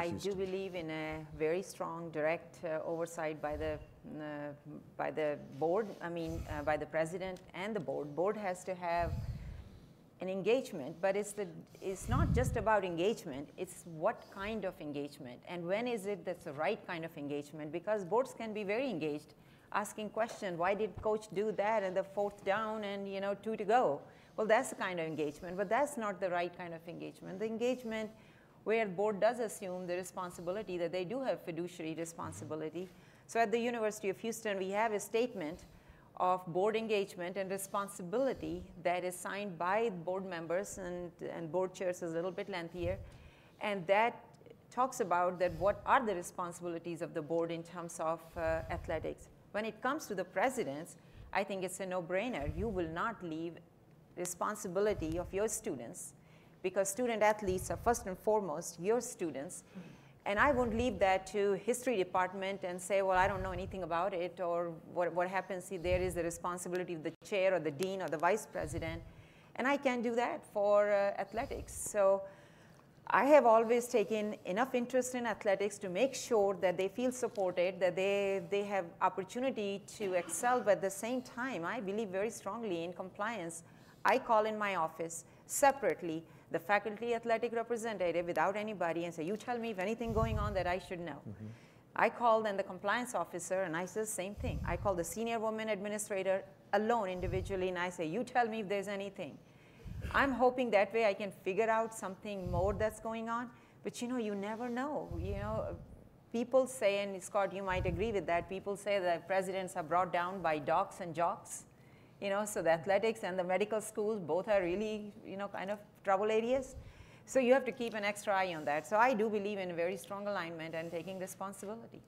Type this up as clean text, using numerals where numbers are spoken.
I do believe in a very strong direct oversight by the board, by the president and the board. Board has to have an engagement, but it's not just about engagement, it's what kind of engagement and when is it that's the right kind of engagement, because boards can be very engaged, asking questions, why did coach do that and the 4th down and 2 to go? Well, that's the kind of engagement, but that's not the right kind of engagement. The engagement where board does assume the responsibility that they do have fiduciary responsibility. So at the University of Houston, we have a statement of board engagement and responsibility that is signed by board members, and board chairs is a little bit lengthier. And that talks about that what are the responsibilities of the board in terms of athletics. When it comes to the presidents, I think it's a no-brainer. You will not leave responsibility of your students, because student athletes are first and foremost your students. And I won't leave that to history department and say, well, I don't know anything about it, or what happens if there is the responsibility of the chair or the dean or the vice president. And I can't do that for athletics. So I have always taken enough interest in athletics to make sure that they feel supported, that they have opportunity to excel, but at the same time, I believe very strongly in compliance. I call in my office separately the faculty athletic representative without anybody and say, you tell me if anything going on that I should know. I call then the compliance officer and I say the same thing. I call the senior women administrator alone individually and I say, you tell me if there's anything. I'm hoping that way I can figure out something more that's going on, but you never know. People say, and Scott, you might agree with that, people say that presidents are brought down by docs and jocks. So the athletics and the medical schools both are really, kind of trouble areas. So you have to keep an extra eye on that. So I do believe in a very strong alignment and taking responsibility.